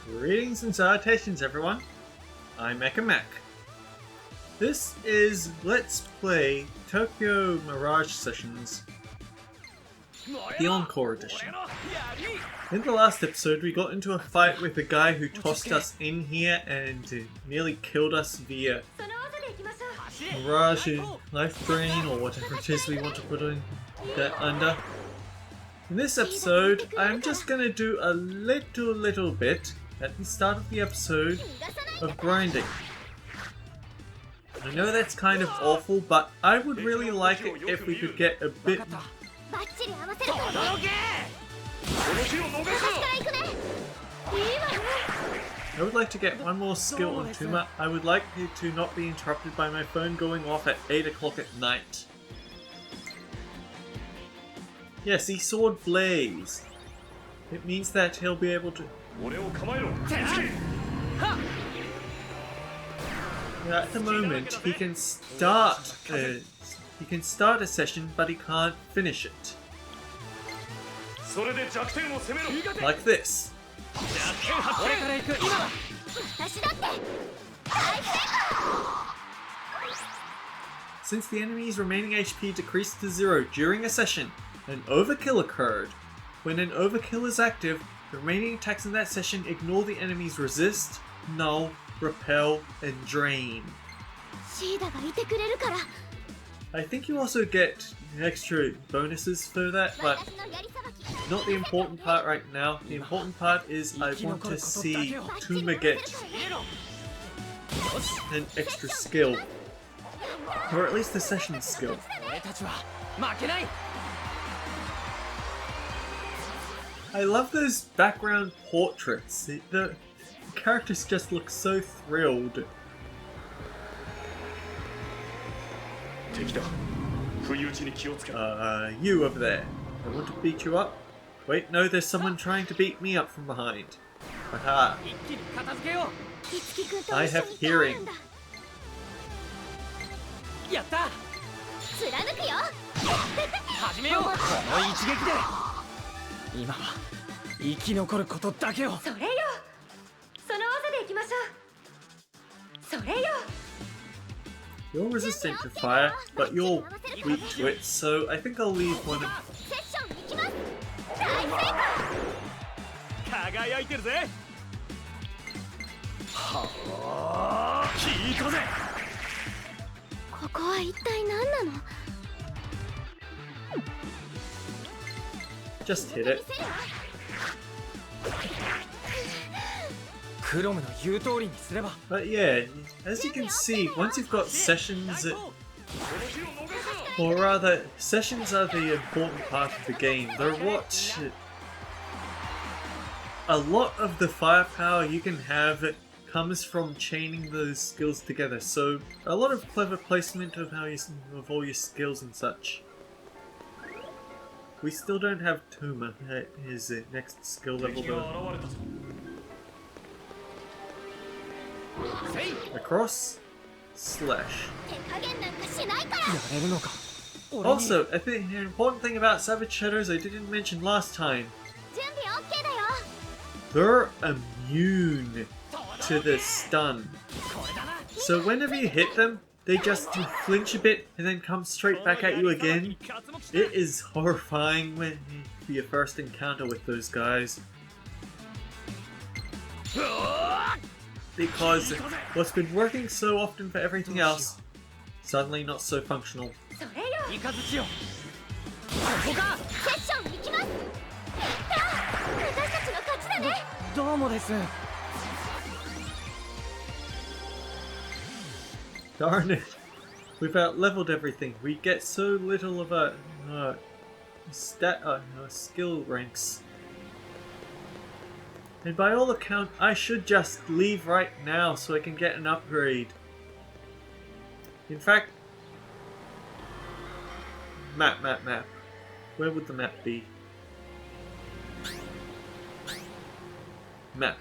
Greetings and salutations everyone, I'm Maiko. This is Let's Play Tokyo Mirage Sessions, the Encore Edition. In the last episode we got into a fight with a guy who tossed us in here and nearly killed us via Mirage life drain or whatever it is we want to put in that under. In this episode I'm just going to do a little bit at the start of the episode of grinding. I know that's kind of awful, but I would really like it if we could get a bit... I would like to get one more skill on Tuma. I would like it to not be interrupted by my phone going off at 8 o'clock at night. Yes, he sword blaze. It means that he'll be able to... At the moment, he can start a session, but he can't finish it. Like this. Since the enemy's remaining HP decreased to 0 during a session, an overkill occurred. When an overkill is active, the remaining attacks in that session ignore the enemy's resist, null, repel, and drain. I think you also get extra bonuses for that, but not the important part right now. The important part is I want to see Tuma get an extra skill. Or at least a session skill. I love those background portraits. The characters just look so thrilled. You over there. I want to beat you up. Wait, no, there's someone trying to beat me up from behind. Haha. I have hearing. You're resistant to fire, but you're weak to it, so I think I'll leave one of... Just hit it. But yeah, as you can see, once you've got sessions, or rather, sessions are the important part of the game. They're what... A lot of the firepower you can have comes from chaining those skills together, so a lot of clever placement of how of all your skills and such. We still don't have Tuma at his next skill level though. Across, slash. Also, I think an important thing about Savage Shadows I didn't mention last time. They're immune to the stun. So whenever you hit them, they just flinch a bit and then come straight back at you again. It is horrifying for your first encounter with those guys. Because what's been working so often for everything else, suddenly not so functional. Darn it, we've out-leveled everything. We get so little of a skill ranks. And by all accounts, I should just leave right now so I can get an upgrade. In fact... Map. Where would the map be? Map.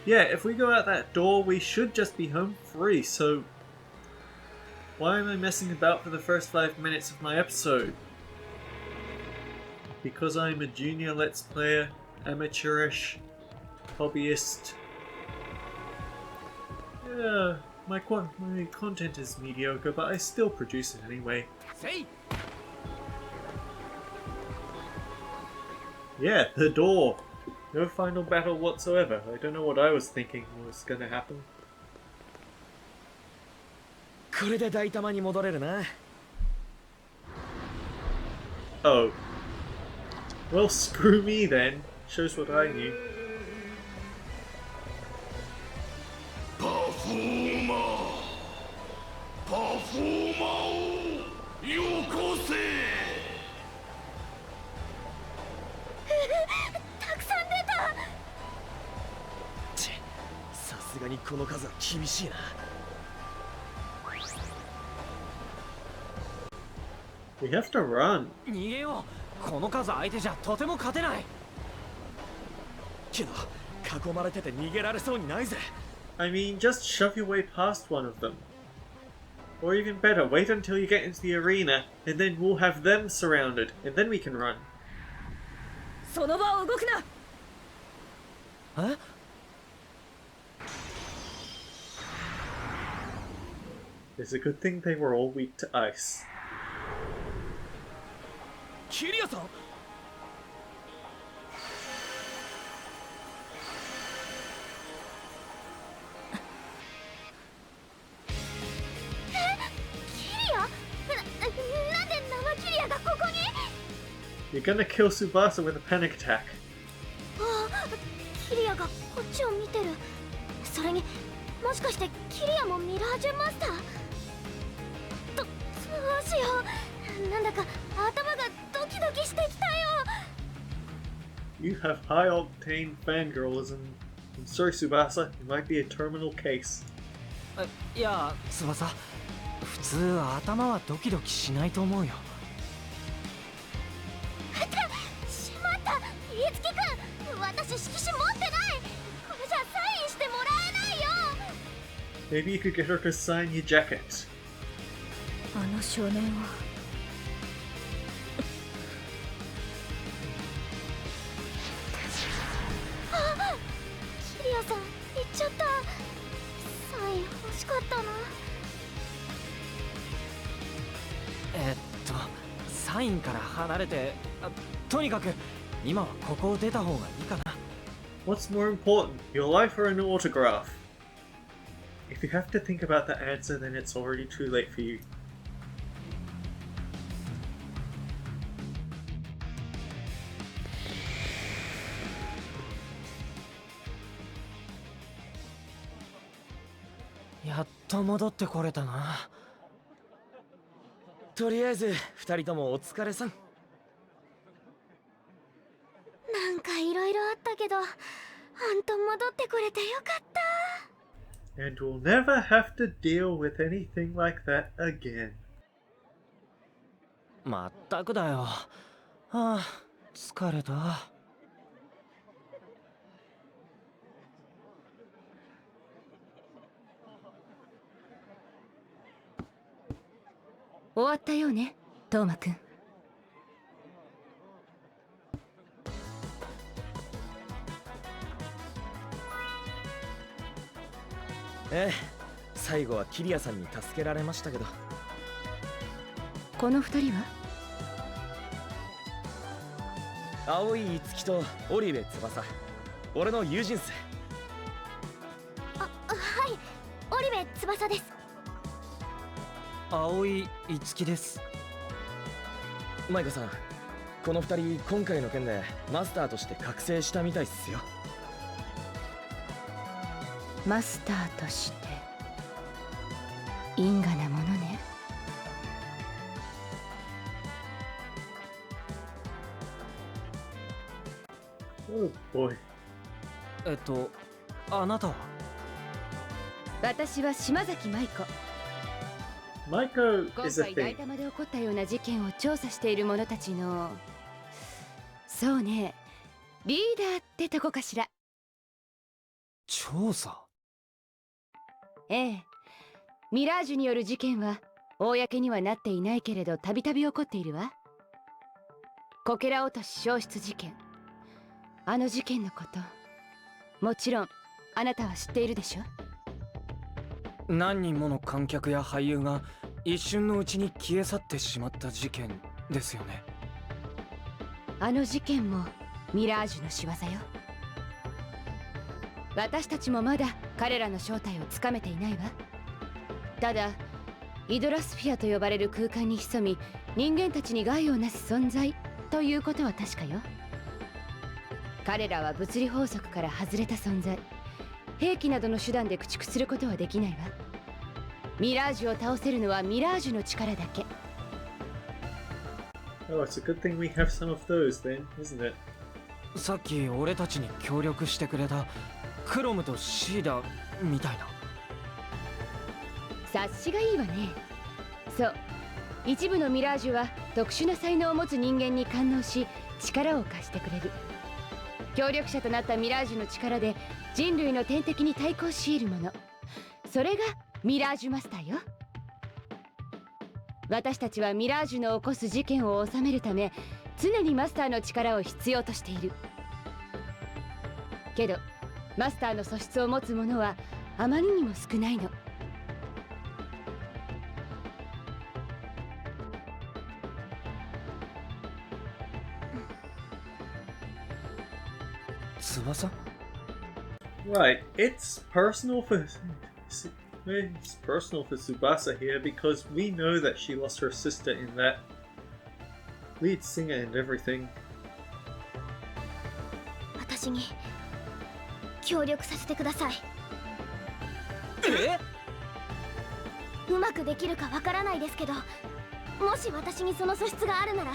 Yeah, if we go out that door, we should just be home free, so... Why am I messing about for the first 5 minutes of my episode? because I'm a junior Let's Player, amateurish, hobbyist. Yeah, my content is mediocre, but I still produce it anyway. Yeah, the door! No final battle whatsoever. I don't know what I was thinking was gonna happen. Oh. Well, screw me then. Shows what I knew. We have to run. I mean, just shove your way past one of them. Or even better, wait until you get into the arena, and then we'll have them surrounded, and then we can run. Huh? It's a good thing they were all weak to ice. Kiria-san? You're gonna kill Tsubasa with a panic attack. You have high-octane fangirlism. I'm sorry, Tsubasa. It might be a terminal case. いや、翼。普通頭はドキドキしないと思うよ。しまった。いつきくん、私色紙持ってない。これじゃサインしてもらえないよ。Maybe you could get her to sign your jacket. あの少年は。あ、キリアさん、行っちゃった。サイン欲しかったな。サインから離れて、とにかく今はここを出た方がいいかな。What's more important, your life or an autograph? If you have to think about the answer, then it's already too late for you.やっと戻ってこれたな。とりあえず2人ともお疲れさん。なんかいろいろあったけど、ほんと戻ってこれてよかった。And we'll never have to deal with anything like that again. まったくだよ。はあ、疲れた。終わったようね、トーマくん。ええ、最後はキリアさんに助けられましたけど。この二人は？青井樹と織部翼、俺の友人っす。はい、織部翼です。青井樹です。マイコさん、この二人今回の件でマスターとして覚醒したみたいっすよ。マスターとして因果なものね。Oh boy. あなたは？私は島崎舞子。Maiko 今 is a 回大 thing. 玉で起こったような事件を調査している者たちの、そうね、リーダーってとこかしら。調査？ええ、ミラージュによる事件は公にはなっていないけれど、たびたび起こっているわ。こけら落とし消失事件、あの事件のこと、もちろんあなたは知っているでしょ？何人もの観客や俳優が一瞬のうちに消え去ってしまった事件ですよね。あの事件もミラージュの仕業よ。私たちもまだ彼らの正体をつかめていないわ。ただイドラスフィアと呼ばれる空間に潜み、人間たちに害をなす存在ということは確かよ。彼らは物理法則から外れた存在、兵器などの手段で駆逐することはできないわ。ミラージュを倒せるのはミラージュの力だけ。Oh, it's a good thing we have some of those then, isn't it? さっき俺たちに協力してくれたクロムとシーダみたいな。察しがいいわね。そう、一部のミラージュは特殊な才能を持つ人間に感応し、力を貸してくれる。協力者となったミラージュの力で人類の天敵に対抗し得るもの、それがミラージュマスターよ。私たちはミラージュの起こす事件を収めるため、常にマスターの力を必要としている。けどマスターの素質を持つ者はあまりにも少ないの。翼？ Right, it's personal for Tsubasa here because we know that she lost her sister in that lead singer and everything. 私に協力させてください。え？うまくできるかわからないですけど、もし私にその素質があるなら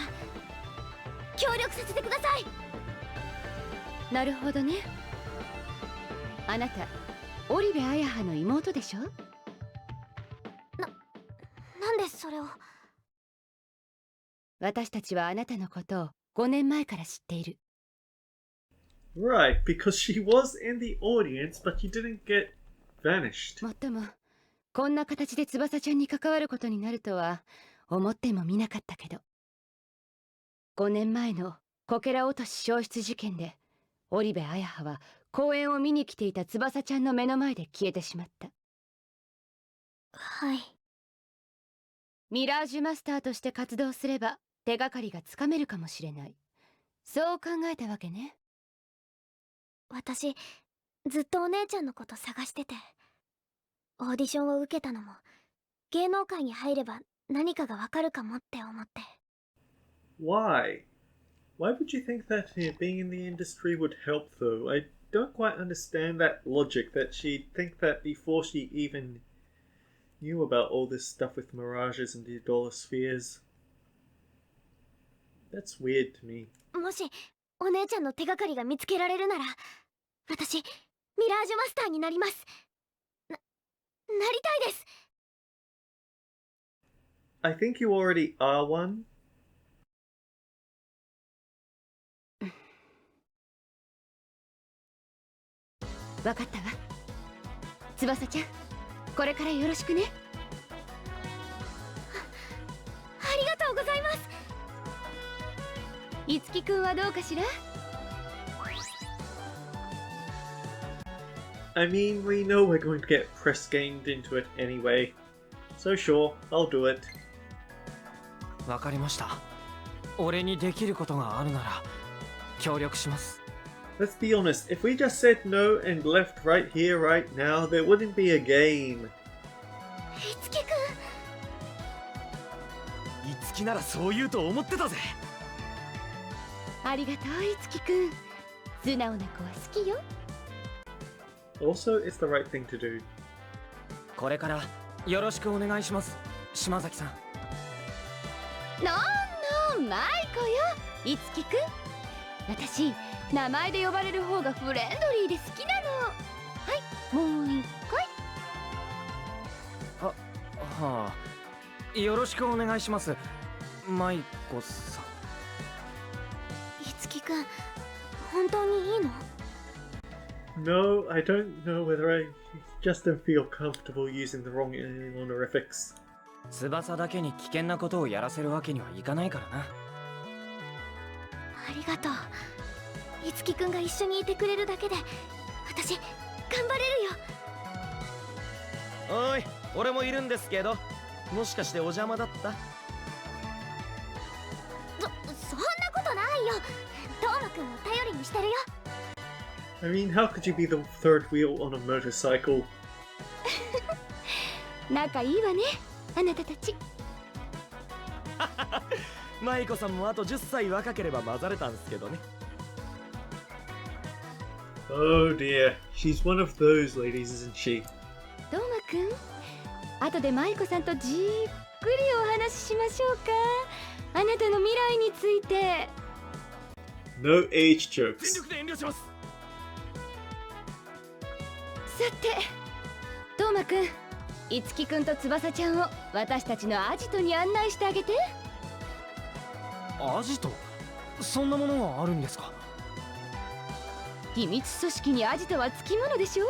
協力させてください。なるほどね。あなた織部彩葉の妹でしょ？なんでそれを。私たちはあなたのことを5年前から知っている。Right, because she was in the audience, but she didn't get vanished. もっともこんな形で翼ちゃんに関わることになるとは思ってもみなかったけど、5年前のこけら落とし消失事件で織部彩葉は公演を見に来ていた翼ちゃんの目の前で消えてしまった。はい。ミラージュマスターとして活動すれば手がかりがつかめるかもしれない、そう考えたわけね。私ずっとお姉ちゃんのこと探してて、オーディションを受けたのも芸能界に入れば何かがわかるかもって思って。 Why? Why would you think that being in the industry would help though? I don't quite understand that logic that she'd think that before she even knew about all this stuff with mirages and the dollar spheres. That's weird to me. もしお姉ちゃんの手がかりが見つけられるなら、私ミラージュマスターになります。なりたいです。 I think you already are one. わかったわ。翼ちゃん、これからよろしくね。ありがとうございます。いつきくんはどうかしら？ I mean, we know we're going to get press gamed into it anyway. So sure, I'll do it. わかりました。俺にできることがあるなら協力します。Let's be honest, if we just said no and left right here, right now, there wouldn't be a game. いつきくん、いつきならそう言うと思ってたぜ。ありがとういつきくん、素直な子は好きよ。Also, it's the right thing to do. これからよろしくお願いします、島崎さん。のんマイコよ、いつきくん。私名前で呼ばれる方がフレンドリーで好きなの。はい、もう一回。はあ、よろしくお願いします、マイコさん。いつきくん、本当にいいの？ No, I don't know whether I just don't feel comfortable using the wrong honorifics. 翼だけに危険なことをやらせるわけにはいかないからな。ありがとう。いつきくんが一緒にいてくれるだけで私頑張れるよ。おい、俺もいるんですけど、もしかしてお邪魔だった？そんなことないよ。トーマくんを頼りにしてるよ。I mean, how could you be the third wheel on a motorcycle? 仲いいわね、あなたたち。マイコさんもあと10歳若ければ混ざれたんすけどね。Oh dear, she's one of those ladies, isn't she? トーマくん、後でマイコさんとじっくりお話ししましょうか。あなたの未来について。No age jokes. 全力で遠慮します。さて、トーマくん、いつきくんと翼ちゃんを私たちのアジトに案内してあげて。アジト？そんなものがあるんですか？秘密組織にアジトはつきものでしょ。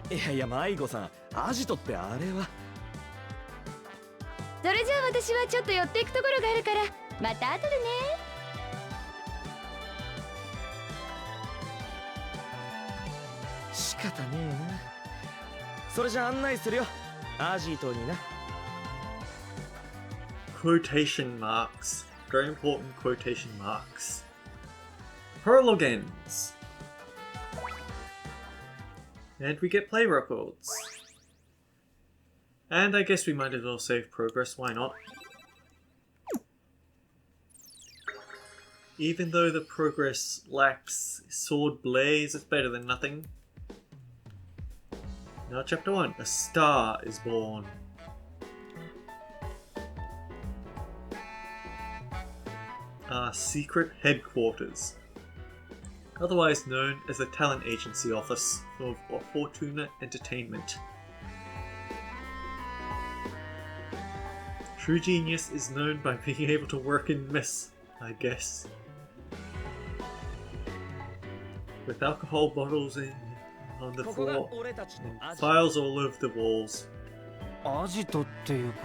いやいや、マイコさん、アジトってあれは。それじゃあ私はちょっと寄っていくところがあるから、また後でね。仕方ねえな。それじゃあ案内するよ、アジトにな。Quotation marks. Very important quotation marks. Prologue ends. And we get play records. And I guess we might as well save progress, why not? Even though the progress lacks sword blaze, it's better than nothing. Now chapter 1. A star is born. Our secret headquarters. Otherwise known as the talent agency office of Fortuna Entertainment. True genius is known by being able to work in mess, I guess. With alcohol bottles on the floor and files all over the walls. アジトっていうか、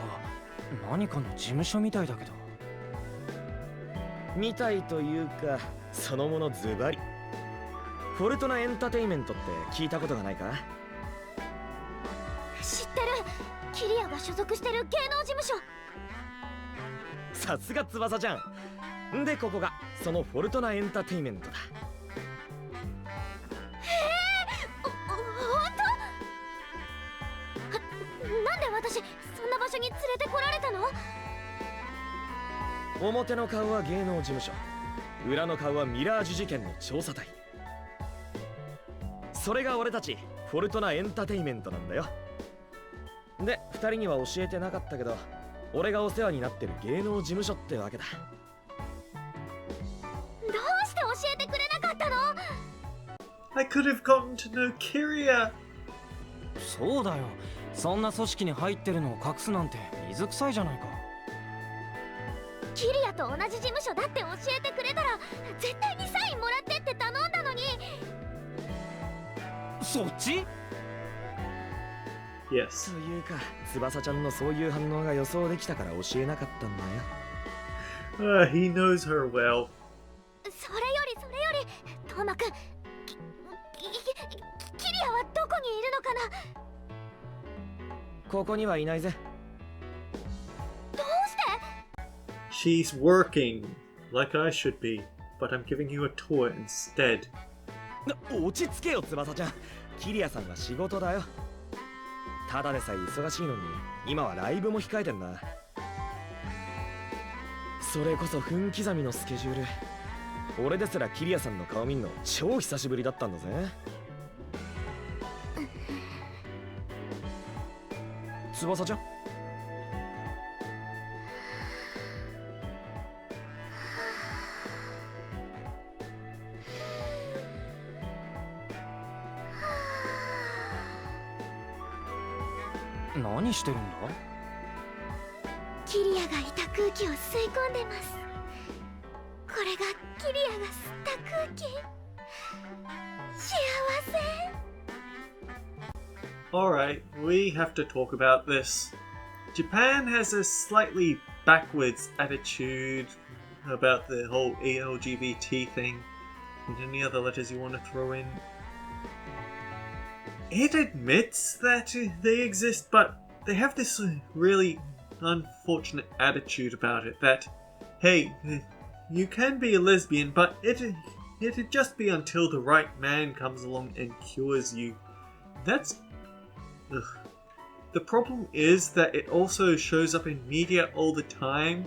何かの事務所みたいだけど。みたいというか、そのものズバリ。フォルトナエンターテイメントって聞いたことがないか？知ってる。キリアが所属してる芸能事務所。さすが翼ちゃん。で、ここがそのフォルトナエンターテイメントだ。本当？なんで私そんな場所に連れてこられたの？表の顔は芸能事務所、裏の顔はミラージュ事件の調査隊。それが俺たちフォルトナエンターテイメントなんだよ。で、二人には教えてなかったけど、俺がお世話になってる芸能事務所ってわけだ。どうして教えてくれなかったの？ I could have gotten to know Kiria! そうだよ。そんな組織に入ってるのを隠すなんて水臭いじゃないか。キリアと同じ事務所だって教えてくれたら絶対にサインもらってって頼んだのに。そっち？ Yes. というか、翼ちゃんのそういう反応が予想できたから教えなかったんだよ。He knows her well. それよりトーマくん、キリアはどこにいるのかな？ここにはいないぜ。どうして？ She's working, like I should be, but I'm giving you a tour instead. 落ち着けよ、翼ちゃん。キリアさんは仕事だよ。ただでさえ忙しいのに、今はライブも控えてんな。それこそ分刻みのスケジュール。俺ですらキリアさんの顔見んの超久しぶりだったんだぜ。翼ちゃん？何してるんだ？キリアがいた空気を吸い込んでます。これがキリアが吸った空気。幸せ。Alright, we have to talk about this. Japan has a slightly backwards attitude about the whole LGBT thing, and any other letters you want to throw in. It admits that they exist, but they have this really unfortunate attitude about it that, hey, you can be a lesbian, but it'd just be until the right man comes along and cures you. That's... Ugh. The problem is that it also shows up in media all the time,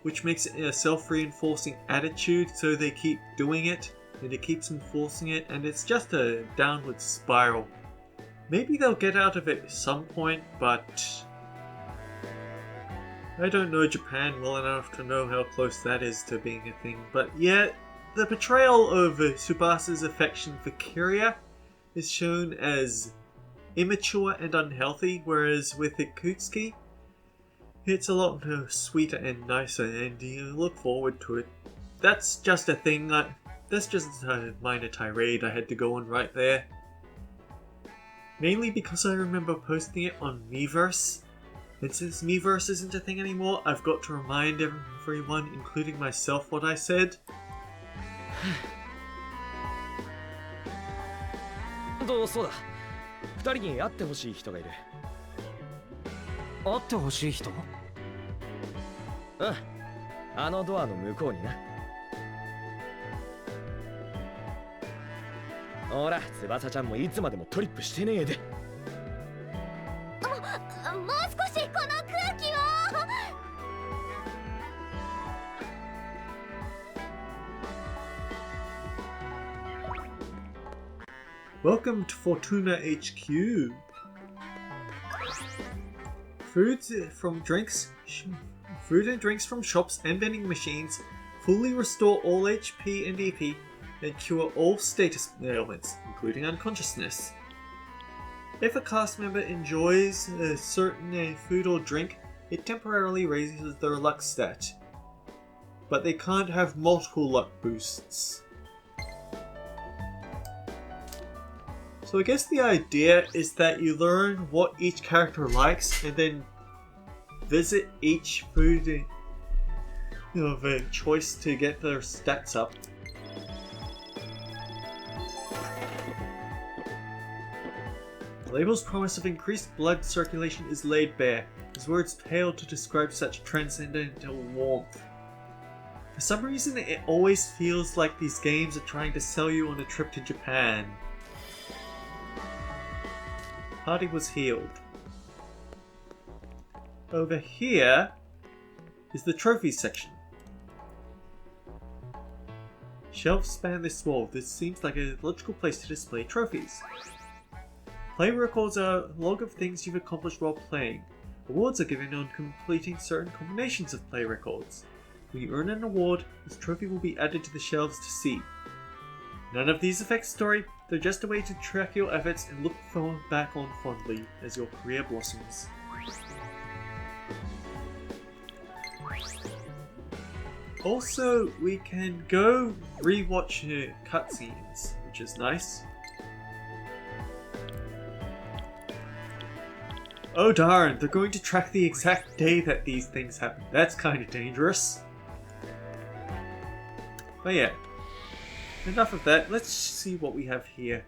which makes it a self-reinforcing attitude, so they keep doing it, and it keeps enforcing it, and it's just a downward spiral. Maybe they'll get out of it at some point, but I don't know Japan well enough to know how close that is to being a thing. But yeah, the portrayal of Tsubasa's affection for Kiria is shown as immature and unhealthy, whereas with Ikutsuki, it's a lot sweeter and nicer, and you look forward to it. That's just a thing, that's just a minor tirade I had to go on right there. Mainly because I remember posting it on Miiverse, and since Miiverse isn't a thing anymore, I've got to remind everyone, including myself, what I said. そうだ。2人に会ってほしい人がいる。会ってほしい人？うん。あのドアの向こうにな。ほら、翼ちゃんもいつまでもトリップしてねえで。もう少しこの空気を。Welcome to Fortuna HQ. Food and drinks from shops and vending machines fully restore all HP and EP and cure all status ailments, including unconsciousness. If a cast member enjoys a certain food or drink, it temporarily raises their luck stat. But they can't have multiple luck boosts. So I guess the idea is that you learn what each character likes and then visit each food of a choice to get their stats up. The label's promise of increased blood circulation is laid bare, as words pale to describe such transcendental warmth. For some reason, it always feels like these games are trying to sell you on a trip to Japan. Party was healed. Over here is the trophies section. Shelves span this wall. This seems like a logical place to display trophies. Play records are a log of things you've accomplished while playing. Awards are given on completing certain combinations of play records. When you earn an award, this trophy will be added to the shelves to see. None of these affect story, they're just a way to track your efforts and look back on fondly as your career blossoms. Also, we can go rewatch cutscenes, which is nice. Oh darn, they're going to track the exact day that these things happen. That's kind of dangerous. But yeah, enough of that. Let's see what we have here.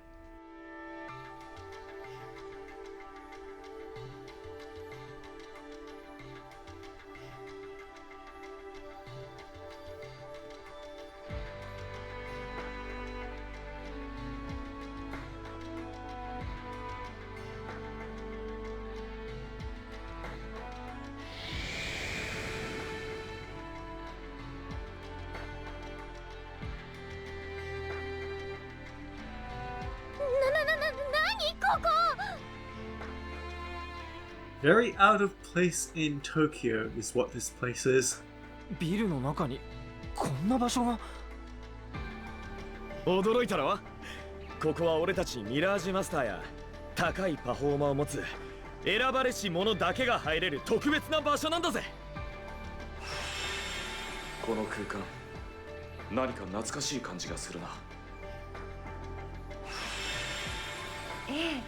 Very out of place in Tokyo is what this place is. ビルの中にこんな場所が。驚いたろ？ここは俺たちミラージュマスターや高いパフォーマーを持つ選ばれし者だけが入れる特別な場所なんだぜ。この空間、何か懐かしい感じがするな。ええ、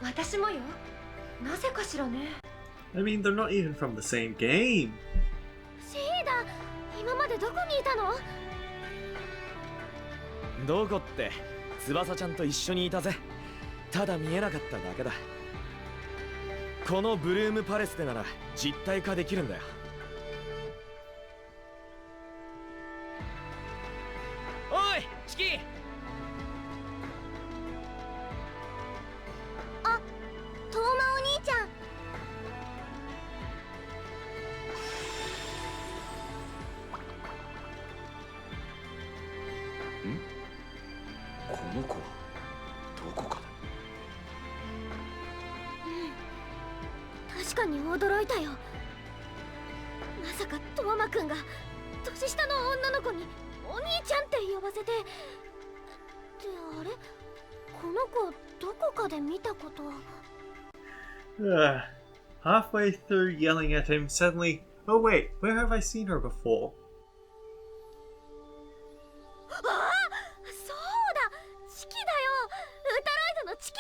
私もよ。なぜかしらね。I mean, they're not even from the same game. 今までどこにいたの？どこって、翼ちゃんと一緒にいたぜ。ただ見えなかっただけだ。このブルームパレスでなら実体化できるんだよ。おい、チキ。あ、トーマお兄ちゃん。この子はどこか確かに驚いたよ。まさかトーマくんが年下の女の子にお兄ちゃんって呼ばせて。ってあれ、この子どこかで見たこと。Halfway through yelling at him, suddenly, oh wait, where have I seen her before? ああ、そうだ、チキだよ。ウタロイドのチキ。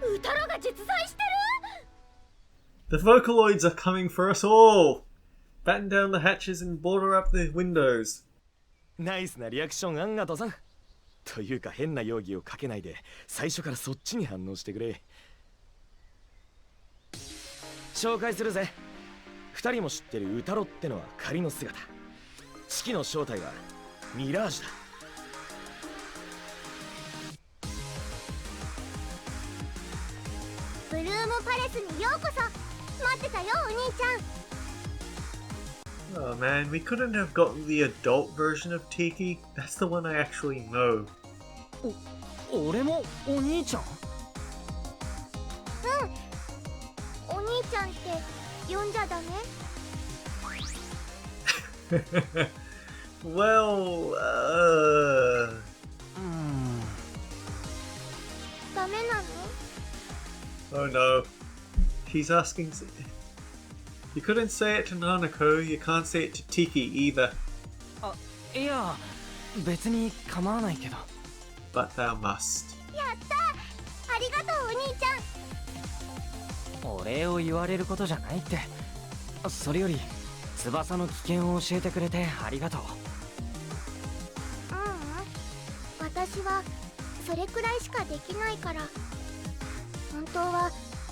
ウタロが実在してる。 The Vocaloids are coming for us all! Batten down the hatches and board up the windows. ナイスなリアクションあんがとさん。というか変な容疑をかけないで最初からそっちに反応してくれ。紹介するぜ。二人も知ってるウタロってのは仮の姿。式の正体はミラージュだ。ブルームパレスにようこそ。待ってたよ、お兄ちゃん。Oh man, we couldn't have gotten the adult version of Tiki. That's the one I actually know. 俺もお兄ちゃん？お兄ちゃんって呼んじゃダメ？ Well, ダメなの？ oh no. She's asking. You couldn't say it to Nanako, you can't say it to Tiki either. いや、別に構わないけど。But thou must. やった、ありがとうお兄ちゃん。お礼を言われることじゃないって。それより翼の危険を教えてくれてありがとう。私はそれくらいしかできないから。本当は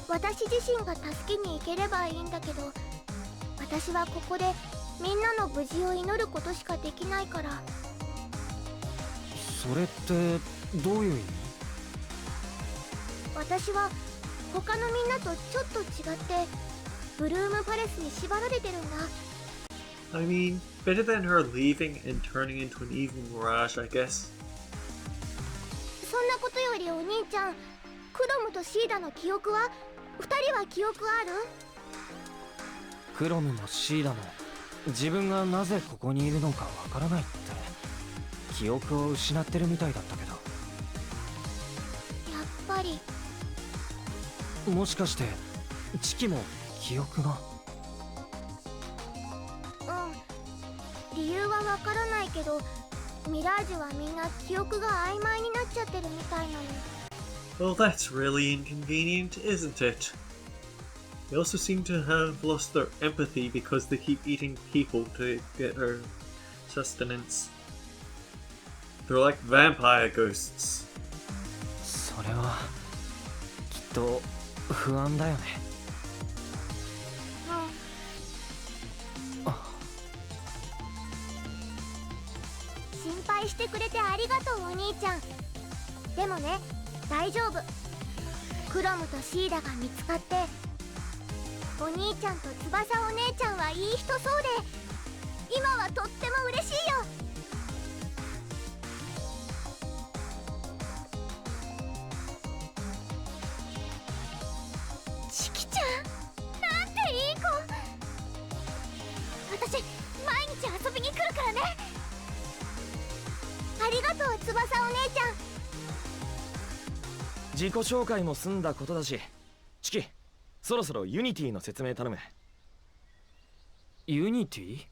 私自身が助けに行ければいいんだけど、私はここでみんなの無事を祈ることしかできないから。それってどういう意味？私は他のみんなとちょっと違ってブルームパレスに縛られてるんだ。I mean, better than her leaving and turning into an evil Mirage, I guess. そんなことよりお兄ちゃん、クロムとシーダの記憶は？二人は記憶ある？クロムもシーダも自分がなぜここにいるのかわからないって記憶を失ってるみたいだったけど。やっぱり。もしかしてチキも記憶が？理由はわからないけど、ミラージュはみんな記憶が曖昧になっちゃってるみたいなの。Well, that's really inconvenient, isn't it? They also seem to have lost their empathy because they keep eating people to get their sustenance. They're like vampire ghosts. それはきっと不安だよね。心配してくれてありがとうお兄ちゃん。でもね、大丈夫。クロムとシーダが見つかって、お兄ちゃんと翼お姉ちゃんはいい人そうで、今はとっても嬉しいよ。チキちゃん、なんていい子。私毎日遊びに来るからね。ありがとう翼お姉ちゃん。自己紹介も済んだことだし、チキ、そろそろユニティの説明頼む。ユニティ？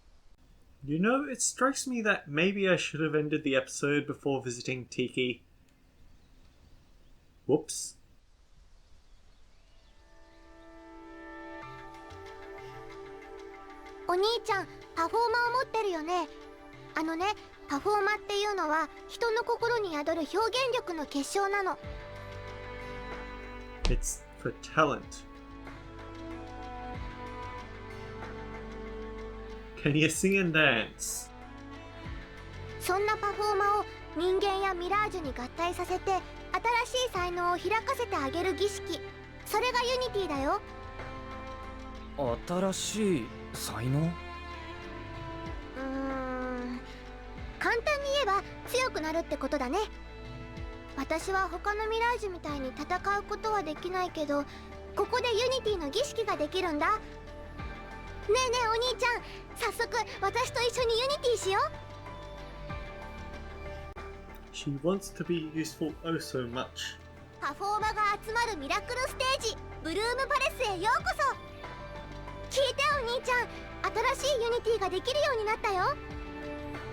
You know, it strikes me that maybe I should have ended the episode before visiting Tiki. Whoops. お兄ちゃんパフォーマーを持ってるよね。あのね、パフォーマーっていうのは人の心に宿る表現力の結晶なの。 It's for talent. Can you sing and dance? そんなパフォーマーを人間やミラージュに合体させて新しい才能を開かせてあげる儀式、それがユニティだよ。新しい才能？簡単に言えば強くなるってことだね。私は他のミラージュみたいに戦うことはできないけど、ここでユニティの儀式ができるんだ。ねえねえお兄ちゃん、早速私と一緒にユニティしよう。 She wants to be useful oh so much. パフォーマーが集まるミラクルステージ、ブルームパレスへようこそ。聞いてお兄ちゃん、新しいユニティができるようになったよ。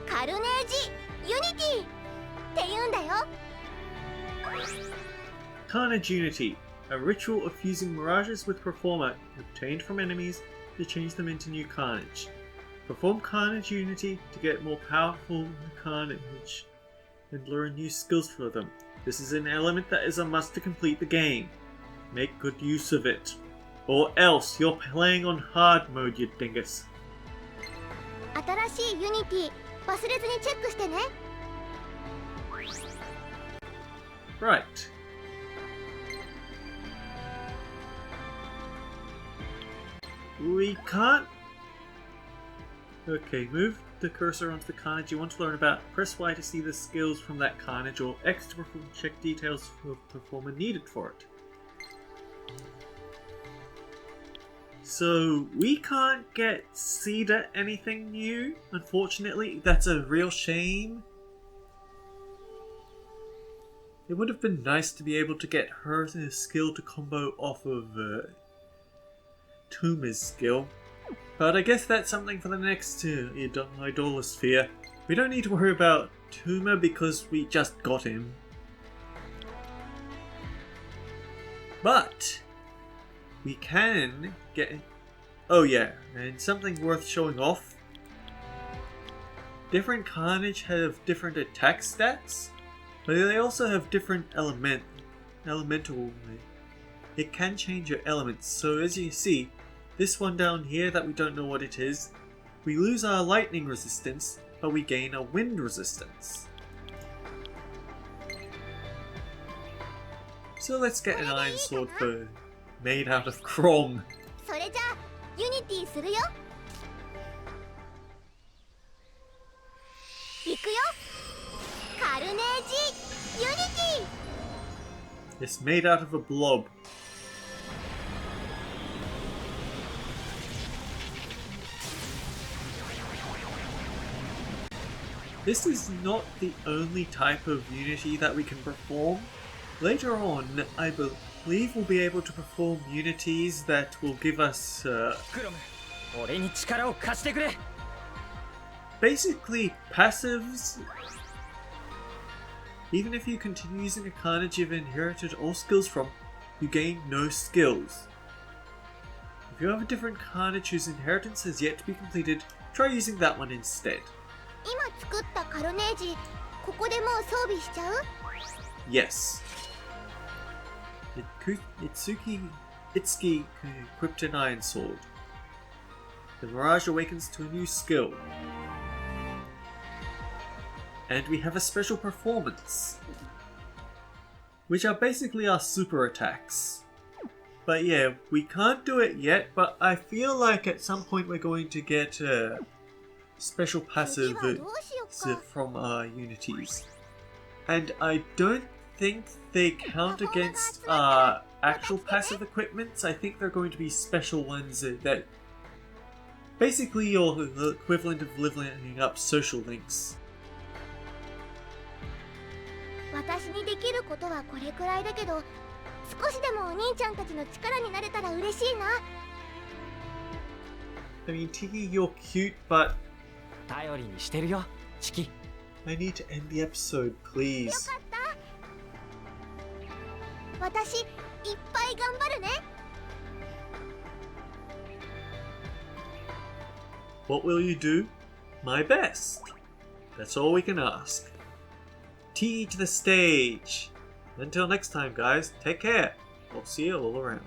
カルネージユニティって言うんだよ。 Carnage Unity, a ritual of fusing mirages with Performer obtained from enemies to change them into new carnage. Perform Carnage Unity to get more powerful carnage and learn new skills for them. This is an element that is a must to complete the game. Make good use of it. Or else you're playing on hard mode, you dingus. 新しいユニティ忘れずにチェックしてね。 Right. We can't... Okay, move the cursor onto the carnage you want to learn about. Press Y to see the skills from that carnage, or X to perform check details of the performer needed for it. So, we can't get Cedar anything new, unfortunately. That's a real shame. It would have been nice to be able to get her skill to combo off of Tuma's skill. But I guess that's something for the next Idolosphere. We don't need to worry about Tuma because we just got him. But we can get... Oh yeah, and something worth showing off. Different Carnage have different attack stats, but they also have different elemental. It can change your elements, so as you see, this one down here that we don't know what it is, we lose our lightning resistance, but we gain a wind resistance. So let's get an iron sword for made out of chrome. それじゃあユニティするよ。いくよ。カルネージユニティ。 It's made out of a blob. This is not the only type of unity that we can perform. Later on, I believe we'll be able to perform unities that will give us basically passives. Even if you continue using a Carnage you've inherited all skills from, you gain no skills. If you have a different Carnage whose inheritance has yet to be completed, try using that one instead. 今作ったカルネージ、ここでもう装備しちゃう？ Yes. Itsuki equipped an iron sword. The Mirage awakens to a new skill. And we have a special performance, which are basically our super attacks. But yeah, we can't do it yet, but I feel like at some point we're going to get special passive from our unities. And I don't think they count against our actual passive equipments. I think they're going to be special ones that basically your equivalent of leveling up social links. 私にできることはこれくらいだけど、少しでもお兄ちゃんたちの力になれたら嬉しいな。 I mean, Tiki, you're cute, but 頼りにしてるよ、チキ。I need to end the episode, please. よかった。私、いっぱい頑張るね。What will you do? My best. That's all we can ask. Tea to the stage. Until next time, guys, take care. I'll see you all around.